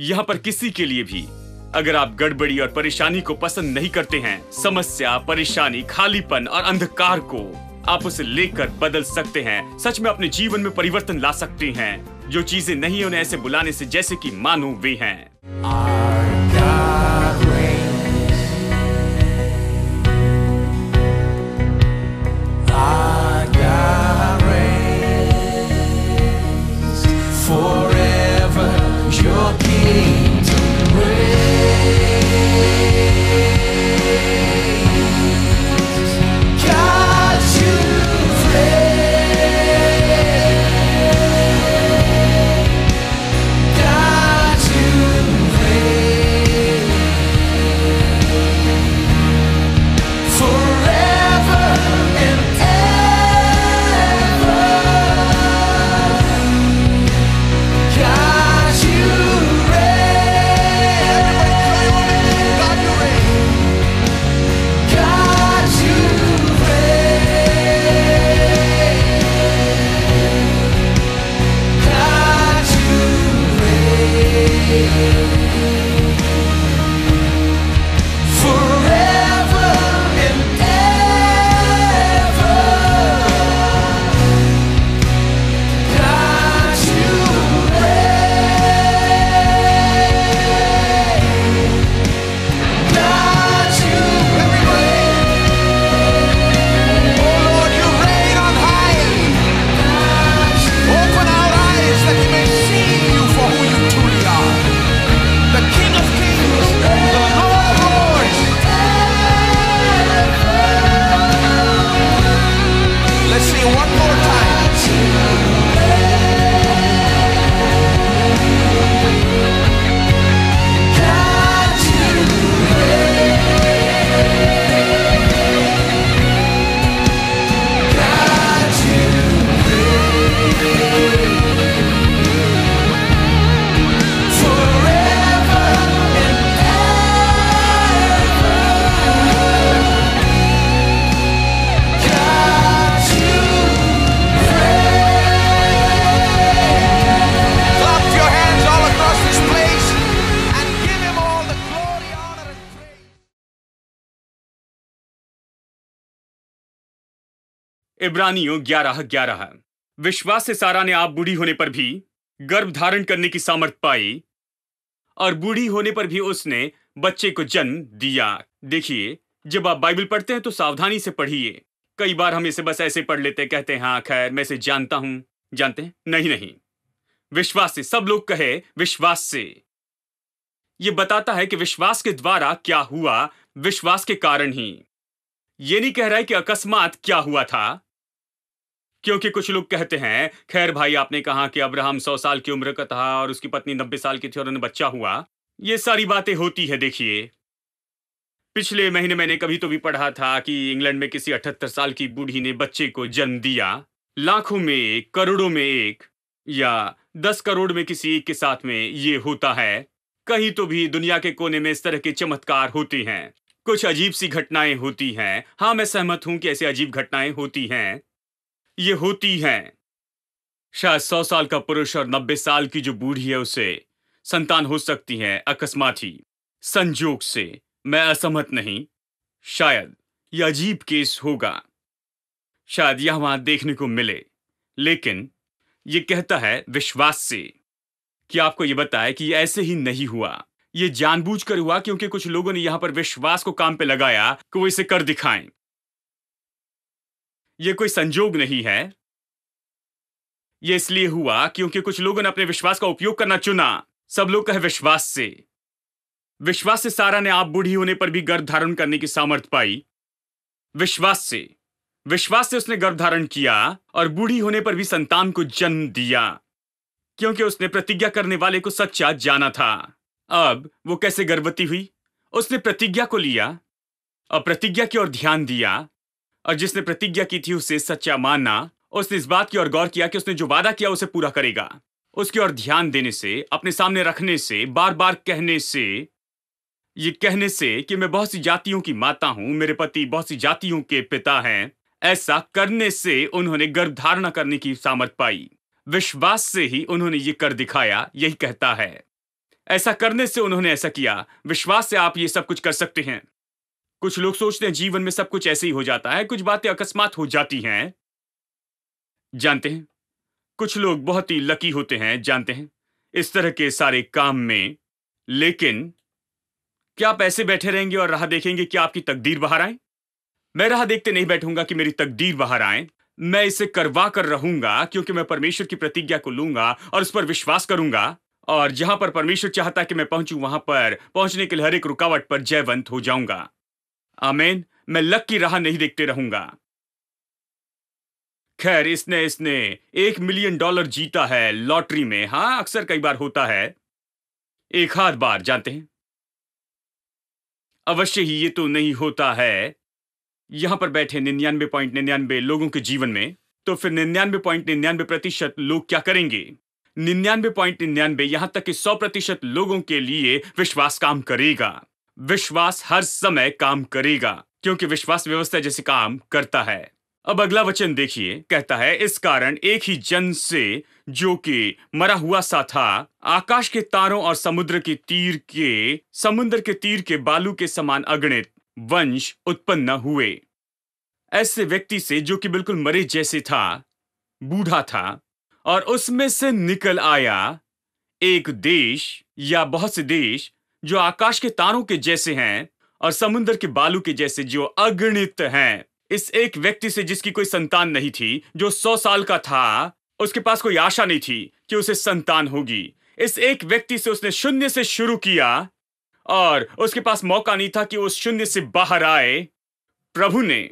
यहाँ पर किसी के लिए भी अगर आप गड़बड़ी और परेशानी को पसंद नहीं करते हैं, समस्या, परेशानी, खालीपन और अंधकार को आप उसे लेकर बदल सकते हैं। सच में अपने जीवन में परिवर्तन ला सकते हैं। जो चीजें नहीं है उन्हें ऐसे बुलाने से जैसे कि मानो वे हैं। इब्रानियों 11:11। विश्वास से सारा ने आप बूढ़ी होने पर भी गर्भ धारण करने की सामर्थ पाई और बूढ़ी होने पर भी उसने बच्चे को जन्म दिया। देखिए, जब आप बाइबल पढ़ते हैं तो सावधानी से पढ़िए। कई बार हम इसे बस ऐसे पढ़ लेते हैं, कहते हैं हाँ खैर मैं इसे जानता हूं। जानते हैं? नहीं नहीं, विश्वास से। सब लोग कहे विश्वास से। यह बताता है कि विश्वास के द्वारा क्या हुआ, विश्वास के कारण ही। यह नहीं कह रहा है कि अकस्मात क्या हुआ था। क्योंकि कुछ लोग कहते हैं, खैर भाई आपने कहा कि अब्राहम 100 साल की उम्र का था और उसकी पत्नी 90 साल की थी और उन्हें बच्चा हुआ। ये सारी बातें होती है। देखिए, पिछले महीने मैंने कभी तो भी पढ़ा था कि इंग्लैंड में किसी 78 साल की बूढ़ी ने बच्चे को जन्म दिया। लाखों में एक, करोड़ों में एक, या 10 करोड़ में किसी एक के साथ में ये होता है। कहीं तो भी दुनिया के कोने में इस तरह के चमत्कार होते हैं। कुछ अजीब सी घटनाएं होती हैं। हाँ, मैं सहमत हूं कि ऐसी अजीब घटनाएं होती हैं। ये होती हैं। शायद 100 साल का पुरुष और 90 साल की जो बूढ़ी है उसे संतान हो सकती है अकस्मात ही, संजोग से। मैं असहमत नहीं। शायद यह अजीब केस होगा, शायद यह वहां देखने को मिले, लेकिन यह कहता है विश्वास से कि आपको यह बताए कि यह ऐसे ही नहीं हुआ। यह जानबूझकर हुआ क्योंकि कुछ लोगों ने यहां पर विश्वास को काम पे लगाया कि वो इसे कर दिखाएं। यह कोई संजोग नहीं है। यह इसलिए हुआ क्योंकि कुछ लोगों ने अपने विश्वास का उपयोग करना चुना। सब लोग कहे विश्वास से। विश्वास से सारा ने आप बूढ़ी होने पर भी गर्भ धारण करने की सामर्थ्य पाई। विश्वास से। विश्वास से उसने गर्भ धारण किया और बूढ़ी होने पर भी संतान को जन्म दिया, क्योंकि उसने प्रतिज्ञा करने वाले को सच्चा जाना था। अब वो कैसे गर्भवती हुई? उसने प्रतिज्ञा को लिया और प्रतिज्ञा की ओर ध्यान दिया, और जिसने प्रतिज्ञा की थी उसे सच्चा माना। उसने इस बात की ओर गौर किया कि उसने जो वादा किया उसे पूरा करेगा। उसकी ओर ध्यान देने से, अपने सामने रखने से, बार बार कहने से, ये कहने से कि मैं बहुत सी जातियों की माता हूं, मेरे पति बहुत सी जातियों के पिता हैं, ऐसा करने से उन्होंने गर्भ धारण करने की सामर्थ पाई। विश्वास से ही उन्होंने ये कर दिखाया। यही कहता है ऐसा करने से उन्होंने ऐसा किया। विश्वास से आप ये सब कुछ कर सकते हैं। कुछ लोग सोचते हैं जीवन में सब कुछ ऐसे ही हो जाता है, कुछ बातें अकस्मात हो जाती हैं। जानते हैं, कुछ लोग बहुत ही लकी होते हैं, जानते हैं, इस तरह के सारे काम में। लेकिन क्या आप ऐसे बैठे रहेंगे और राह देखेंगे कि आपकी तकदीर बाहर आए? मैं राह देखते नहीं बैठूंगा कि मेरी तकदीर बाहर आए। मैं इसे करवा कर रहूंगा, क्योंकि मैं परमेश्वर की प्रतिज्ञा को लूंगा और उस पर विश्वास करूंगा। और जहां पर परमेश्वर चाहता है कि मैं पहुंचूं, वहां पर पहुंचने के लिए हर एक रुकावट पर जयवंत हो जाऊंगा। आमीन। मैं लक की राह नहीं देखते रहूंगा। खैर, इसने इसने $1 मिलियन जीता है लॉटरी में। हाँ, अक्सर कई बार होता है, एक आध बार, जानते हैं। अवश्य ही ये तो नहीं होता है यहां पर बैठे 99.99 लोगों के जीवन में। तो फिर 99.99% लोग क्या करेंगे? 99.99, यहां तक कि 100% लोगों के लिए विश्वास काम करेगा। विश्वास हर समय काम करेगा, क्योंकि विश्वास व्यवस्था जैसे काम करता है। अब अगला वचन देखिए, कहता है, इस कारण एक ही जन से, जो कि मरा हुआ सा था, आकाश के तारों और समुद्र के तीर के बालू के समान अगणित वंश उत्पन्न हुए। ऐसे व्यक्ति से जो कि बिल्कुल मरे जैसे था, बूढ़ा था, और उसमें से निकल आया एक देश या बहुत से देश जो आकाश के तारों के जैसे हैं और समुद्र के बालू के जैसे जो अगणित हैं। इस एक व्यक्ति से जिसकी कोई संतान नहीं थी, जो 100 साल का था, उसके पास कोई आशा नहीं थी कि उसे संतान होगी। इस एक व्यक्ति से उसने शून्य से शुरू किया और उसके पास मौका नहीं था कि उस शून्य से बाहर आए। प्रभु ने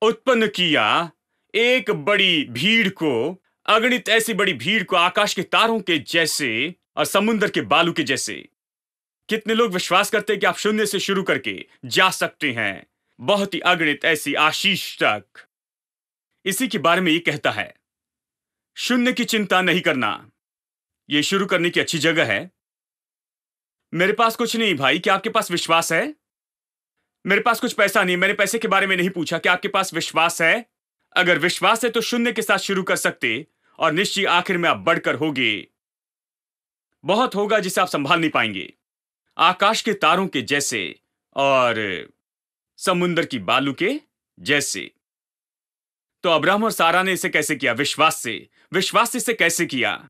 उत्पन्न किया एक बड़ी भीड़ को, अगणित ऐसी बड़ी भीड़ को, आकाश के तारों के जैसे और समुद्र के बालू के जैसे। कितने लोग विश्वास करते हैं कि आप शून्य से शुरू करके जा सकते हैं बहुत ही अगणित ऐसी आशीष तक? इसी के बारे में ये कहता है, शून्य की चिंता नहीं करना, ये शुरू करने की अच्छी जगह है। मेरे पास कुछ नहीं भाई, क्या आपके पास विश्वास है? मेरे पास कुछ पैसा नहीं, मैंने पैसे के बारे में नहीं पूछा। क्या आपके पास विश्वास है? अगर विश्वास है तो शून्य के साथ शुरू कर सकते और निश्चय आखिर में आप बढ़कर होगे। बहुत होगा जिसे आप संभाल नहीं पाएंगे, आकाश के तारों के जैसे और समुद्र की बालू के जैसे। तो अब्राहम और सारा ने इसे कैसे किया? विश्वास से। विश्वास से इसे कैसे किया?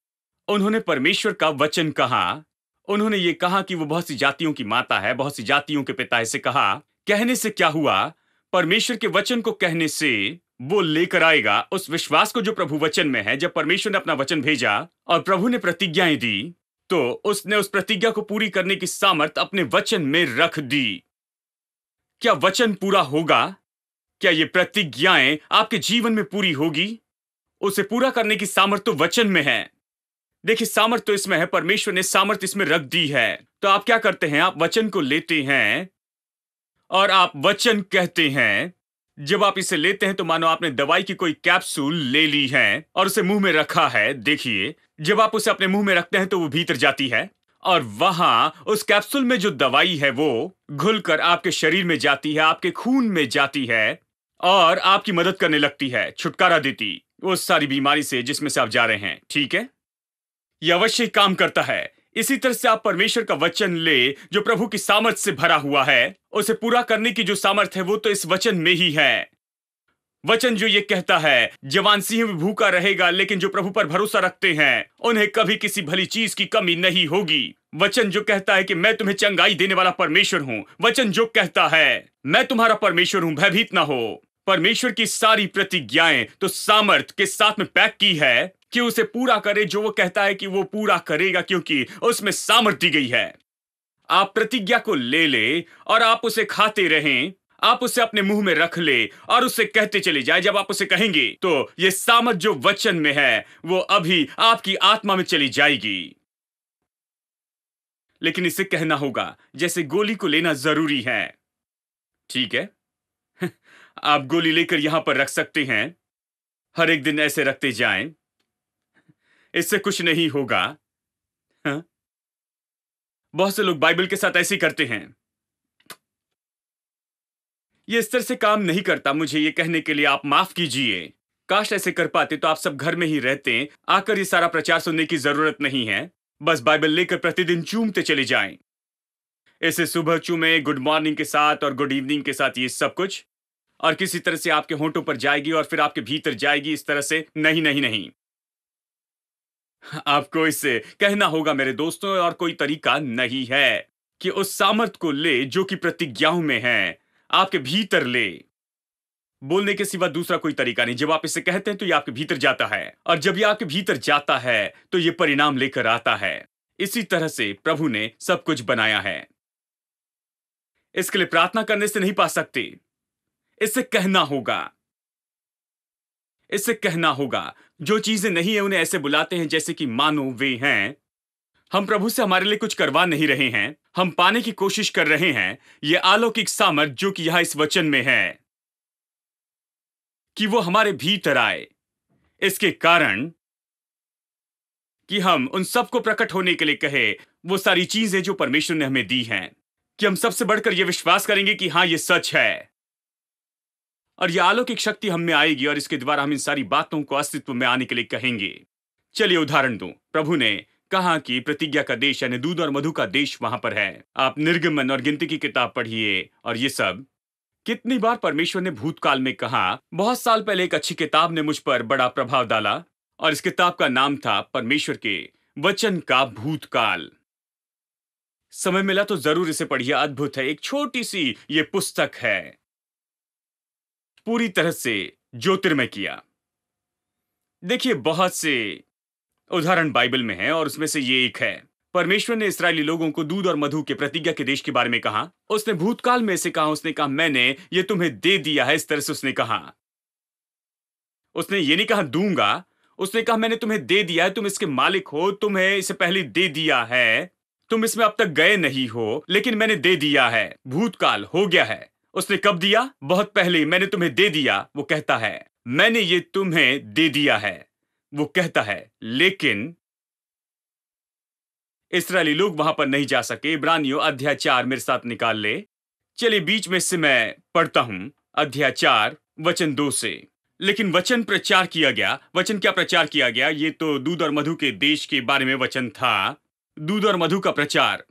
उन्होंने परमेश्वर का वचन कहा। उन्होंने ये कहा कि वो बहुत सी जातियों की माता है, बहुत सी जातियों के पिता। इसे कहा। कहने से क्या हुआ? परमेश्वर के वचन को कहने से वो लेकर आएगा उस विश्वास को जो प्रभु वचन में है। जब परमेश्वर ने अपना वचन भेजा और प्रभु ने प्रतिज्ञाएं दी, तो उसने उस प्रतिज्ञा को पूरी करने की सामर्थ अपने वचन में रख दी। क्या वचन पूरा होगा? क्या ये प्रतिज्ञाएं आपके जीवन में पूरी होगी? उसे पूरा करने की सामर्थ तो वचन में है। देखिए, सामर्थ तो इसमें है, परमेश्वर ने सामर्थ इसमें रख दी है। तो आप क्या करते हैं? आप वचन को लेते हैं और आप वचन कहते हैं। जब आप इसे लेते हैं तो मानो आपने दवाई की कोई कैप्सूल ले ली है और उसे मुंह में रखा है। देखिए, जब आप उसे अपने मुंह में रखते हैं तो वो भीतर जाती है और वहां उस कैप्सूल में जो दवाई है वो घुलकर आपके शरीर में जाती है, आपके खून में जाती है और आपकी मदद करने लगती है, छुटकारा देती उस सारी बीमारी से जिसमें से आप जा रहे हैं। ठीक है, यह अवश्य काम करता है। इसी तरह से आप परमेश्वर का वचन ले जो प्रभु की सामर्थ से भरा हुआ है, उसे पूरा करने की जो सामर्थ है वो तो इस वचन में ही है। वचन जो ये कहता है, जवान सिंह भी भूखा रहेगा, लेकिन जो प्रभु पर भरोसा रखते हैं उन्हें कभी किसी भली चीज की कमी नहीं होगी। वचन जो कहता है कि मैं तुम्हें चंगाई देने वाला परमेश्वर हूं। वचन जो कहता है मैं तुम्हारा परमेश्वर हूं, भयभीत ना हो। परमेश्वर की सारी प्रतिज्ञाएं तो सामर्थ के साथ में पैक की है कि उसे पूरा करे जो वो कहता है कि वो पूरा करेगा, क्योंकि उसमें सामर्थ दी गई है। आप प्रतिज्ञा को ले ले और आप उसे खाते रहें, आप उसे अपने मुंह में रख ले और उसे कहते चले जाए। जब आप उसे कहेंगे तो ये सामर्थ जो वचन में है वो अभी आपकी आत्मा में चली जाएगी। लेकिन इसे कहना होगा, जैसे गोली को लेना जरूरी है। ठीक है, आप गोली लेकर यहां पर रख सकते हैं, हर एक दिन ऐसे रखते जाएं, इससे कुछ नहीं होगा। हाँ? बहुत से लोग बाइबल के साथ ऐसे ही करते हैं। ये इस तरह से काम नहीं करता। मुझे ये कहने के लिए आप माफ कीजिए। काश ऐसे कर पाते तो आप सब घर में ही रहते, आकर ये सारा प्रचार सुनने की जरूरत नहीं है। बस बाइबल लेकर प्रतिदिन चूमते चले जाएं। इसे सुबह चूमें, गुड मॉर्निंग के साथ और गुड इवनिंग के साथ, ये सब कुछ, और किसी तरह से आपके होंठों पर जाएगी और फिर आपके भीतर जाएगी, इस तरह से नहीं, नहीं, नहीं। आपको इससे कहना होगा मेरे दोस्तों, और कोई तरीका नहीं है कि उस सामर्थ को ले जो कि प्रतिज्ञाओं में है, आपके भीतर ले। बोलने के सिवा दूसरा कोई तरीका नहीं। जब आप इसे कहते हैं तो ये आपके भीतर जाता है, और जब ये आपके भीतर जाता है तो ये परिणाम लेकर आता है। इसी तरह से प्रभु ने सब कुछ बनाया है। इसके लिए प्रार्थना करने से नहीं पा सकते, इससे कहना होगा। इससे कहना होगा। जो चीजें नहीं है उन्हें ऐसे बुलाते हैं जैसे कि मानो वे हैं। हम प्रभु से हमारे लिए कुछ करवा नहीं रहे हैं, हम पाने की कोशिश कर रहे हैं ये अलौकिक सामर्थ जो कि यहां इस वचन में है, कि वो हमारे भीतर आए। इसके कारण कि हम उन सबको प्रकट होने के लिए कहे वो सारी चीजें जो परमेश्वर ने हमें दी हैं, कि हम सबसे बढ़कर यह विश्वास करेंगे कि हां ये सच है, और यह अलौकिक शक्ति हम में आएगी, और इसके द्वारा हम इन सारी बातों को अस्तित्व में आने के लिए कहेंगे। चलिए उदाहरण दूं। प्रभु ने कहा कि प्रतिज्ञा का देश यानी दूध और मधु का देश वहां पर है। आप निर्गमन और गिनती की किताब पढ़िए, और ये सब कितनी बार परमेश्वर ने भूतकाल में कहा। बहुत साल पहले एक अच्छी किताब ने मुझ पर बड़ा प्रभाव डाला, और इस किताब का नाम था परमेश्वर के वचन का भूतकाल। समय मिला तो जरूर इसे पढ़िए, अद्भुत है। एक छोटी सी ये पुस्तक है, पूरी तरह से ज्योतिर्मय किया। देखिए, बहुत से उदाहरण बाइबल में है, और उसमें से ये एक है। परमेश्वर ने इस्राएली लोगों को दूध और मधु के प्रतिज्ञा के देश के बारे में कहा। उसने भूतकाल में से कहा, उसने कहा मैंने ये तुम्हें दे दिया है। इस तरह से उसने कहा। उसने ये नहीं कहा दूंगा, उसने कहा मैंने तुम्हें दे दिया है, तुम इसके मालिक हो, तुम्हें इसे पहले दे दिया है, तुम इसमें अब तक गए नहीं हो, लेकिन मैंने दे दिया है। भूतकाल हो गया है। उसने कब दिया? बहुत पहले। मैंने तुम्हें दे दिया, वो कहता है। मैंने ये तुम्हें दे दिया है, वो कहता है। लेकिन इस्राएली लोग वहां पर नहीं जा सके। इब्रानियों अध्याय 4 मेरे साथ निकाल ले। चलिए बीच में से मैं पढ़ता हूं, अध्याय 4 वचन 2 से। लेकिन वचन प्रचार किया गया। वचन क्या प्रचार किया गया? ये तो दूध और मधु के देश के बारे में वचन था। दूध और मधु का प्रचार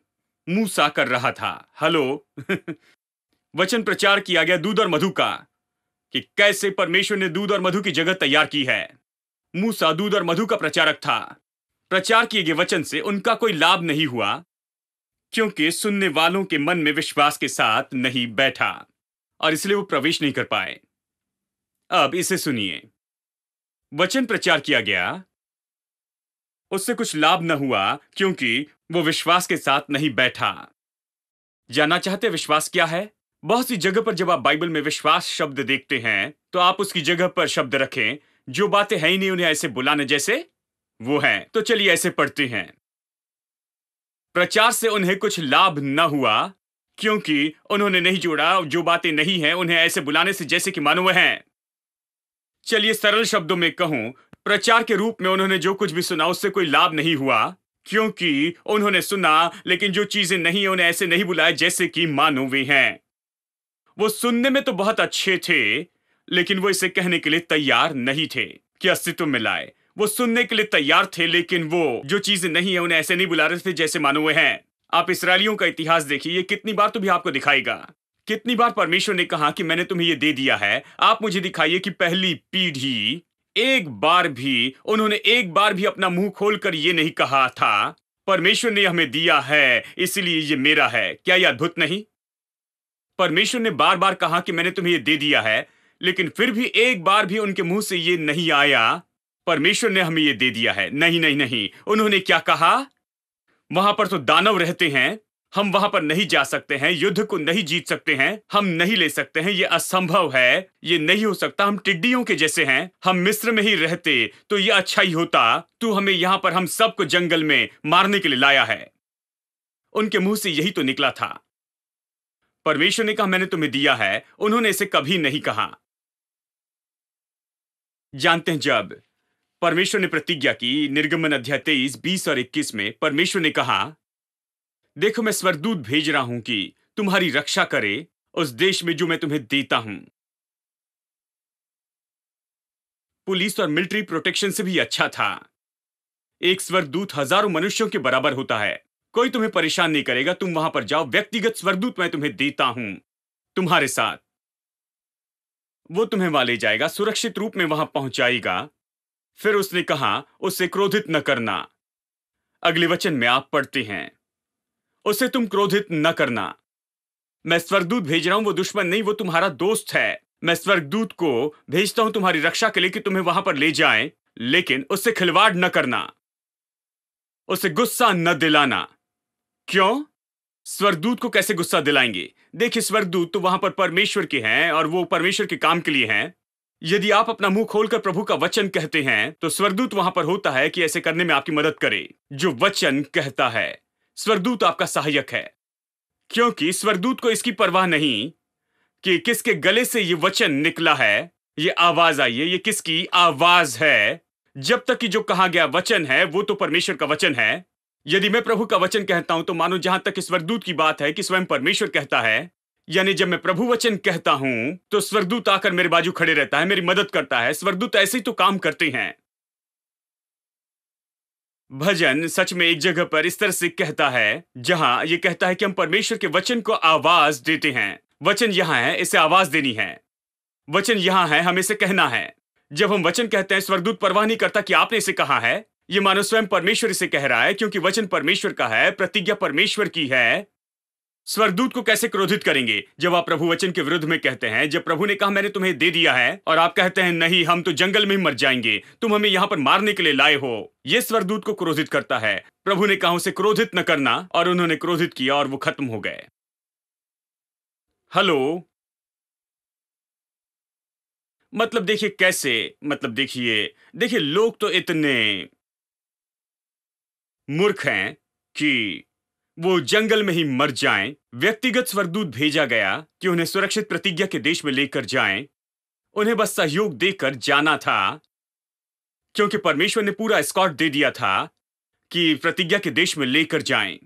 मूसा कर रहा था। हेलो वचन प्रचार किया गया दूध और मधु का, कि कैसे परमेश्वर ने दूध और मधु की जगह तैयार की है। मूसा दूध और मधु का प्रचारक था। प्रचार किए गए वचन से उनका कोई लाभ नहीं हुआ, क्योंकि सुनने वालों के मन में विश्वास के साथ नहीं बैठा, और इसलिए वो प्रवेश नहीं कर पाए। अब इसे सुनिए। वचन प्रचार किया गया, उससे कुछ लाभ न हुआ, क्योंकि वो विश्वास के साथ नहीं बैठा। जानना चाहते विश्वास क्या है? बहुत सी जगह पर जब आप बाइबल में विश्वास शब्द देखते हैं तो आप उसकी जगह पर शब्द रखें। जो बातें हैं ही नहीं उन्हें ऐसे बुलाने जैसे वो हैं। तो चलिए ऐसे पढ़ते हैं। प्रचार से उन्हें कुछ लाभ न हुआ, क्योंकि उन्होंने नहीं जोड़ा। जो बातें नहीं हैं उन्हें ऐसे बुलाने से जैसे कि मानो वह हैं। चलिए सरल शब्दों में कहूं, प्रचार के रूप में उन्होंने जो कुछ भी सुना उससे कोई लाभ नहीं हुआ, क्योंकि उन्होंने सुना, लेकिन जो चीजें नहीं है उन्हें ऐसे नहीं बुलाया जैसे कि मानो वे हैं। वो सुनने में तो बहुत अच्छे थे, लेकिन वो इसे कहने के लिए तैयार नहीं थे कि अस्तित्व में लाए। वो सुनने के लिए तैयार थे, लेकिन वो जो चीजें नहीं है उन्हें ऐसे नहीं बुला रहे थे जैसे मानो वे हैं। आप इसराइलियों का इतिहास देखिए, ये कितनी बार तो भी आपको दिखाएगा। कितनी बार परमेश्वर ने कहा कि मैंने तुम्हें ये दे दिया है। आप मुझे दिखाइए कि पहली पीढ़ी एक बार भी, उन्होंने एक बार भी अपना मुंह खोलकर ये नहीं कहा था परमेश्वर ने हमें दिया है इसलिए ये मेरा है। क्या यह अद्भुत नहीं? परमेश्वर ने बार बार कहा कि मैंने तुम्हें ये दे दिया है, लेकिन फिर भी एक बार भी उनके मुंह से ये नहीं आया परमेश्वर ने हमें ये दे दिया है। नहीं नहीं नहीं, उन्होंने क्या कहा? वहां पर तो दानव रहते हैं, हम वहां पर नहीं जा सकते हैं, युद्ध को नहीं जीत सकते हैं, हम नहीं ले सकते हैं, ये असंभव है, ये नहीं हो सकता, हम टिड्डियों के जैसे हैं, हम मिस्र में ही रहते तो ये अच्छा ही होता, तू हमें यहां पर हम सबको जंगल में मारने के लिए लाया है। उनके मुंह से यही तो निकला था। परमेश्वर ने कहा मैंने तुम्हें दिया है, उन्होंने इसे कभी नहीं कहा। जानते हैं, जब परमेश्वर ने प्रतिज्ञा की, निर्गमन अध्याय 23, 20 और 21 में परमेश्वर ने कहा, देखो मैं स्वर्गदूत भेज रहा हूं कि तुम्हारी रक्षा करे उस देश में जो मैं तुम्हें देता हूं। पुलिस और मिलिट्री प्रोटेक्शन से भी अच्छा था। एक स्वर्गदूत हजारों मनुष्यों के बराबर होता है। कोई तुम्हें परेशान नहीं करेगा, तुम वहां पर जाओ, व्यक्तिगत स्वर्गदूत मैं तुम्हें देता हूं तुम्हारे साथ। वो तुम्हें वहां ले जाएगा, सुरक्षित रूप में वहां पहुंचाएगा। फिर उसने कहा, उससे क्रोधित न करना। अगले वचन में आप पढ़ते हैं, उससे तुम क्रोधित न करना। मैं स्वर्गदूत भेज रहा हूं, वो दुश्मन नहीं, वो तुम्हारा दोस्त है। मैं स्वर्गदूत को भेजता हूं तुम्हारी रक्षा के लिए कि तुम्हें वहां पर ले जाएं, लेकिन उससे खिलवाड़ न करना, उसे गुस्सा न दिलाना। क्यों? स्वर्गदूत को कैसे गुस्सा दिलाएंगे? देखिए, स्वर्गदूत तो वहां पर परमेश्वर के हैं और वो परमेश्वर के काम के लिए हैं। यदि आप अपना मुंह खोलकर प्रभु का वचन कहते हैं तो स्वर्गदूत वहां पर होता है कि ऐसे करने में आपकी मदद करे। जो वचन कहता है, स्वर्गदूत आपका सहायक है, क्योंकि स्वर्गदूत को इसकी परवाह नहीं कि किसके गले से ये वचन निकला है, ये आवाज आई है, ये किसकी आवाज है। जब तक कि जो कहा गया वचन है वो तो परमेश्वर का वचन है। यदि मैं प्रभु का वचन कहता हूं तो मानो जहां तक स्वर्गदूत की बात है कि स्वयं परमेश्वर कहता है, यानी जब मैं प्रभु वचन कहता हूं तो स्वर्गदूत आकर मेरे बाजू खड़े रहता है, मेरी मदद करता है। स्वर्गदूत ऐसे ही तो काम करते हैं। भजन सच में एक जगह पर इस तरह से कहता है जहां ये कहता है कि हम परमेश्वर के वचन को आवाज देते हैं। वचन यहां है, इसे आवाज देनी है। वचन यहां है, हमें इसे कहना है। जब हम वचन कहते हैं, स्वर्गदूत परवाह नहीं करता कि आपने इसे कहा है। ये मानो स्वयं परमेश्वर इसे कह रहा है, क्योंकि वचन परमेश्वर का है, प्रतिज्ञा परमेश्वर की है। स्वर्गदूत को कैसे क्रोधित करेंगे जब आप प्रभु वचन के विरुद्ध में कहते हैं? जब प्रभु ने कहा मैंने तुम्हें दे दिया है और आप कहते हैं नहीं, हम तो जंगल में ही मर जाएंगे, तुम हमें यहां पर मारने के लिए लाए हो। यह स्वर्गदूत को क्रोधित करता है। प्रभु ने कहा उसे क्रोधित न करना, और उन्होंने क्रोधित किया और वो खत्म हो गए। हेलो। मतलब देखिए कैसे, मतलब देखिए लोग तो इतने मूर्ख हैं कि वो जंगल में ही मर जाएं। व्यक्तिगत स्वर्गदूत भेजा गया कि उन्हें सुरक्षित प्रतिज्ञा के देश में लेकर जाएं। उन्हें बस सहयोग देकर जाना था, क्योंकि परमेश्वर ने पूरा एस्कॉर्ट दे दिया था कि प्रतिज्ञा के देश में लेकर जाएं।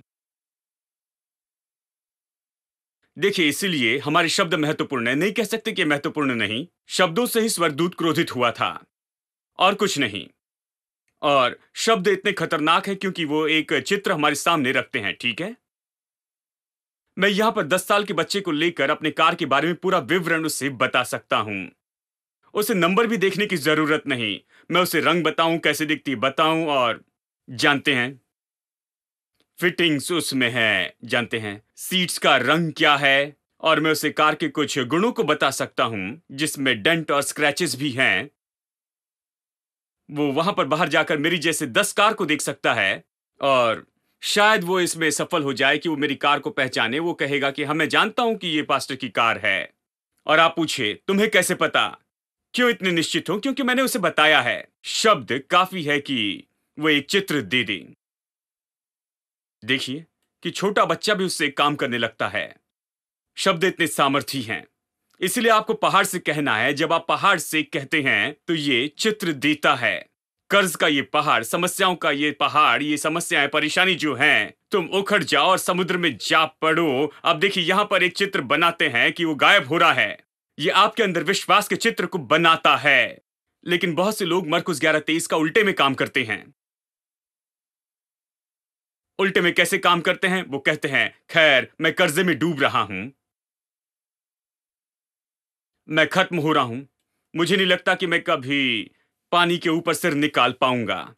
देखिए, इसीलिए हमारे शब्द महत्वपूर्ण है। नहीं कह सकते कि महत्वपूर्ण नहीं। शब्दों से ही स्वर्गदूत क्रोधित हुआ था और कुछ नहीं। और शब्द इतने खतरनाक हैं क्योंकि वो एक चित्र हमारे सामने रखते हैं, ठीक है? मैं यहां पर 10 साल के बच्चे को लेकर अपने कार के बारे में पूरा विवरण उसे बता सकता हूं। उसे नंबर भी देखने की जरूरत नहीं। मैं उसे रंग बताऊं, कैसे दिखती बताऊं, और जानते हैं फिटिंग्स उसमें है, जानते हैं सीट्स का रंग क्या है, और मैं उसे कार के कुछ गुणों को बता सकता हूं जिसमें डेंट और स्क्रैचेस भी हैं। वो वहां पर बाहर जाकर मेरी जैसे 10 कार को देख सकता है, और शायद वो इसमें सफल हो जाए कि वो मेरी कार को पहचाने। वो कहेगा कि हाँ, मैं जानता हूं कि ये पास्टर की कार है। और आप पूछे तुम्हें कैसे पता? क्यों इतने निश्चित हो? क्योंकि मैंने उसे बताया है। शब्द काफी है कि वो एक चित्र दे दे। देखिए कि छोटा बच्चा भी उससे काम करने लगता है। शब्द इतने सामर्थी हैं। इसलिए आपको पहाड़ से कहना है। जब आप पहाड़ से कहते हैं तो ये चित्र देता है। कर्ज का ये पहाड़, समस्याओं का ये पहाड़, ये समस्याएं, परेशानी जो हैं, तुम उखड़ जाओ और समुद्र में जा पड़ो। अब देखिए यहां पर एक चित्र बनाते हैं कि वो गायब हो रहा है। ये आपके अंदर विश्वास के चित्र को बनाता है। लेकिन बहुत से लोग मरकुस 11:23 का उल्टे में काम करते हैं। उल्टे में कैसे काम करते हैं? वो कहते हैं खैर मैं कर्जे में डूब रहा हूं, मैं खत्म हो रहा हूं, मुझे नहीं लगता कि मैं कभी पानी के ऊपर सिर निकाल पाऊंगा।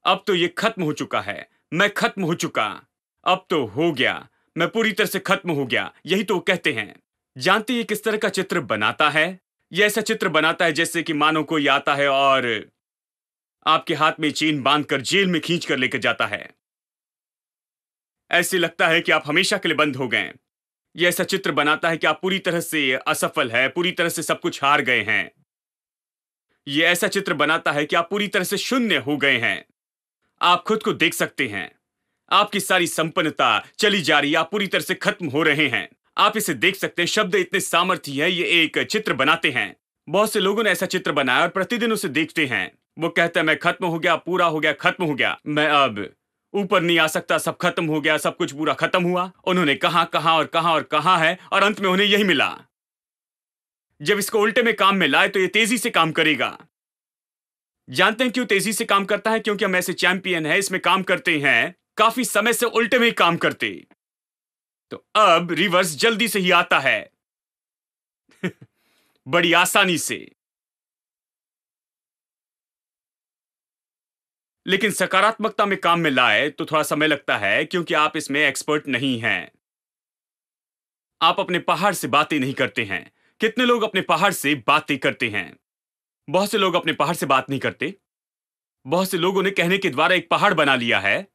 अब तो ये खत्म हो चुका है, मैं खत्म हो चुका, अब तो हो गया, मैं पूरी तरह से खत्म हो गया। यही तो वो कहते हैं। जानते ये किस तरह का चित्र बनाता है? ये ऐसा चित्र बनाता है जैसे कि मानो कोई आता है और आपके हाथ में चेन बांधकर जेल में खींच कर लेकर जाता है। ऐसे लगता है कि आप हमेशा के लिए बंद हो गए। ये ऐसा चित्र बनाता है कि आप पूरी तरह से असफल है, पूरी तरह से सब कुछ हार गए हैं। ये ऐसा चित्र बनाता है कि आप पूरी तरह से शून्य हो गए हैं। आप खुद को देख सकते हैं, आपकी सारी संपन्नता चली जा रही है, आप पूरी तरह से खत्म हो रहे हैं। आप इसे देख सकते हैं। शब्द इतने सामर्थी है, ये एक चित्र बनाते हैं। बहुत से लोगों ने ऐसा चित्र बनाया और प्रतिदिन उसे देखते हैं। वो कहता है मैं खत्म हो गया, पूरा हो गया, खत्म हो गया, मैं अब ऊपर नहीं आ सकता, सब खत्म हो गया, सब कुछ पूरा खत्म हुआ। उन्होंने कहां कहां और कहां और कहां है, और अंत में उन्हें यही मिला। जब इसको उल्टे में काम में लाए तो ये तेजी से काम करेगा। जानते हैं क्यों तेजी से काम करता है? क्योंकि हम ऐसे चैंपियन हैं, इसमें काम करते हैं काफी समय से उल्टे में ही काम करते। तो अब रिवर्स जल्दी से ही आता है बड़ी आसानी से। लेकिन सकारात्मकता में काम में लाए तो थोड़ा समय लगता है, क्योंकि आप इसमें एक्सपर्ट नहीं हैं। आप अपने पहाड़ से बातें नहीं करते हैं। कितने लोग अपने पहाड़ से बातें करते हैं? बहुत से लोग अपने पहाड़ से बात नहीं करते। बहुत से लोगों ने कहने के द्वारा एक पहाड़ बना लिया है।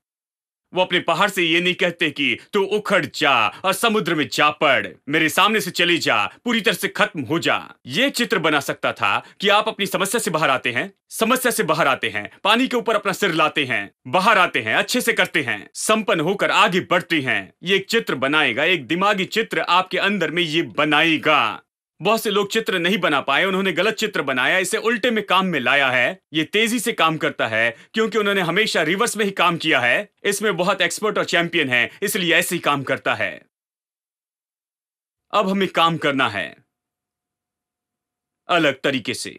वो अपने पहाड़ से ये नहीं कहते कि तू उखड़ जा और समुद्र में जा पड़, मेरे सामने से चली जा, पूरी तरह से खत्म हो जा। ये चित्र बना सकता था कि आप अपनी समस्या से बाहर आते हैं, समस्या से बाहर आते हैं, पानी के ऊपर अपना सिर लाते हैं, बाहर आते हैं, अच्छे से करते हैं, संपन्न होकर आगे बढ़ते हैं। ये एक चित्र बनाएगा, एक दिमागी चित्र आपके अंदर में ये बनाएगा। बहुत से लोग चित्र नहीं बना पाए, उन्होंने गलत चित्र बनाया, इसे उल्टे में काम में लाया है। ये तेजी से काम करता है क्योंकि उन्होंने हमेशा रिवर्स में ही काम किया है। इसमें बहुत एक्सपर्ट और चैंपियन है, इसलिए ऐसे ही काम करता है। अब हमें काम करना है अलग तरीके से।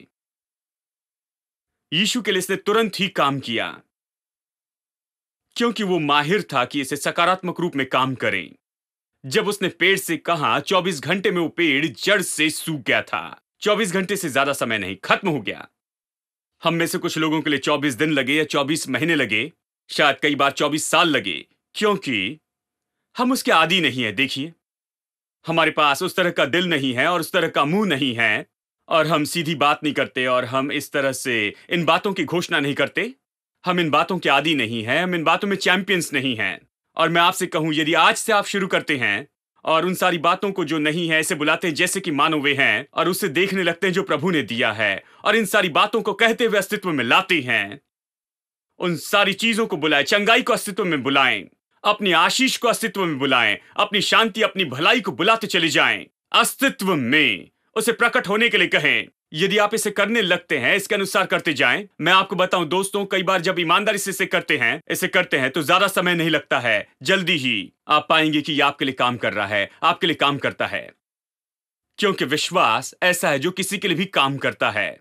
यीशु के लिए इसने तुरंत ही काम किया, क्योंकि वो माहिर था कि इसे सकारात्मक रूप में काम करें। जब उसने पेड़ से कहा, 24 घंटे में वो पेड़ जड़ से सूख गया था। 24 घंटे से ज्यादा समय नहीं, खत्म हो गया। हम में से कुछ लोगों के लिए 24 दिन लगे या 24 महीने लगे, शायद कई बार 24 साल लगे, क्योंकि हम उसके आदी नहीं है। देखिए, हमारे पास उस तरह का दिल नहीं है और उस तरह का मुंह नहीं है, और हम सीधी बात नहीं करते, और हम इस तरह से इन बातों की घोषणा नहीं करते। हम इन बातों के आदी नहीं हैं, हम इन बातों में चैंपियंस नहीं हैं। और मैं आपसे कहूं, यदि आज से आप शुरू करते हैं और उन सारी बातों को जो नहीं है ऐसे बुलाते हैं जैसे कि मानो वे हैं, और उससे देखने लगते हैं जो प्रभु ने दिया है, और इन सारी बातों को कहते हुए अस्तित्व में लाते हैं, उन सारी चीजों को बुलाएं, चंगाई को अस्तित्व में बुलाएं, अपनी आशीष को अस्तित्व में बुलाएं, अपनी शांति, अपनी भलाई को बुलाते चले जाएं, अस्तित्व में उसे प्रकट होने के लिए कहें। यदि आप इसे करने लगते हैं, इसके अनुसार करते जाएं, मैं आपको बताऊं दोस्तों, कई बार जब ईमानदारी से इसे करते हैं तो ज्यादा समय नहीं लगता है। जल्दी ही आप पाएंगे कि यह आपके लिए काम कर रहा है, आपके लिए काम करता है, क्योंकि विश्वास ऐसा है जो किसी के लिए भी काम करता है।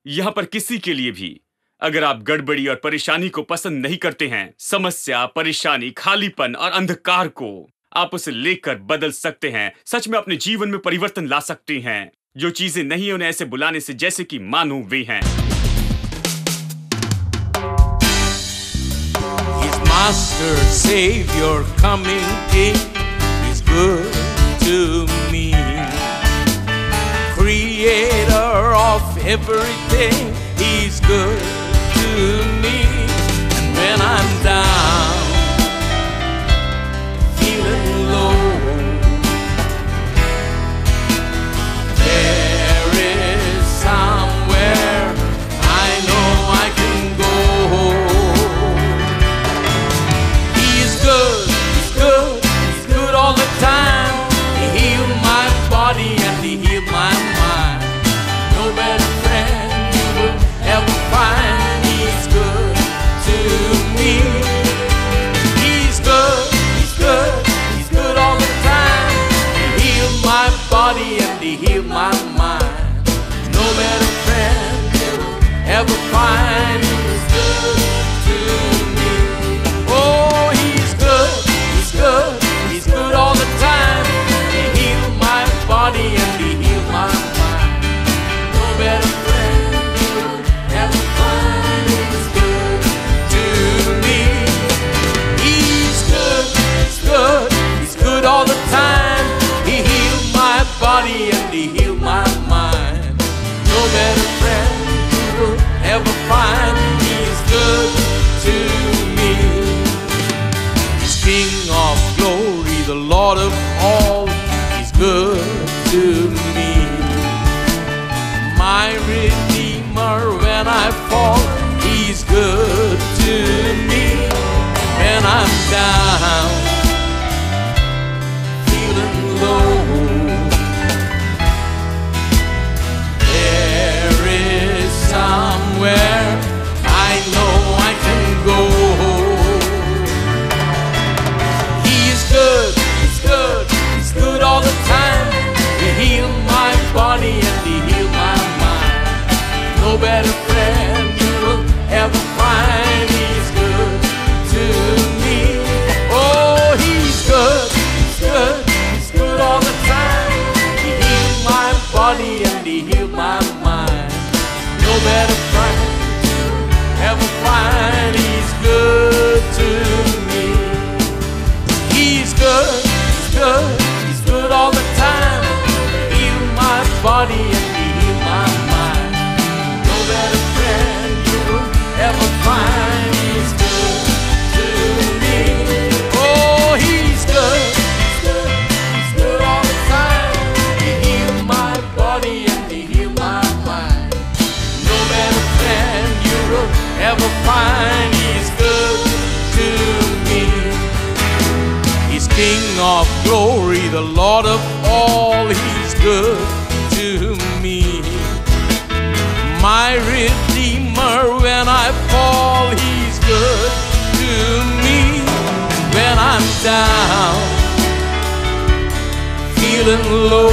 यहां पर किसी के लिए भी, अगर आप गड़बड़ी और परेशानी को पसंद नहीं करते हैं, समस्या, परेशानी, खालीपन और अंधकार को आप उसे लेकर बदल सकते हैं। सच में अपने जीवन में परिवर्तन ला सकते हैं। जो चीजें नहीं है उन्हें ऐसे बुलाने से जैसे कि मानो वे हैं। He's Master, Savior, coming King. He's good to me. Creator of everything. He's good to me. And when I'm down, feeling low, ever find. He's good to me. Oh, he's good, he's good, he's good all the time. He healed my body and he healed my mind. No better friend you'll ever find. He's good to me. He's good, he's good, he's good all the time. He healed my body and he healed my mind. No better friend ever find. He's good to me. He's King of glory, the Lord of all. He's good to me. My Redeemer when I fall. He's good to me. When I'm down, feeling low, somewhere I know I can go. He's good, he's good, he's good all the time. He healed my body and he healed my mind. No better friend you will ever find. He's good to me. He's King of glory, the Lord of all. He's good to me. My Redeemer, when I fall, He's good to me. When I'm down, feeling low,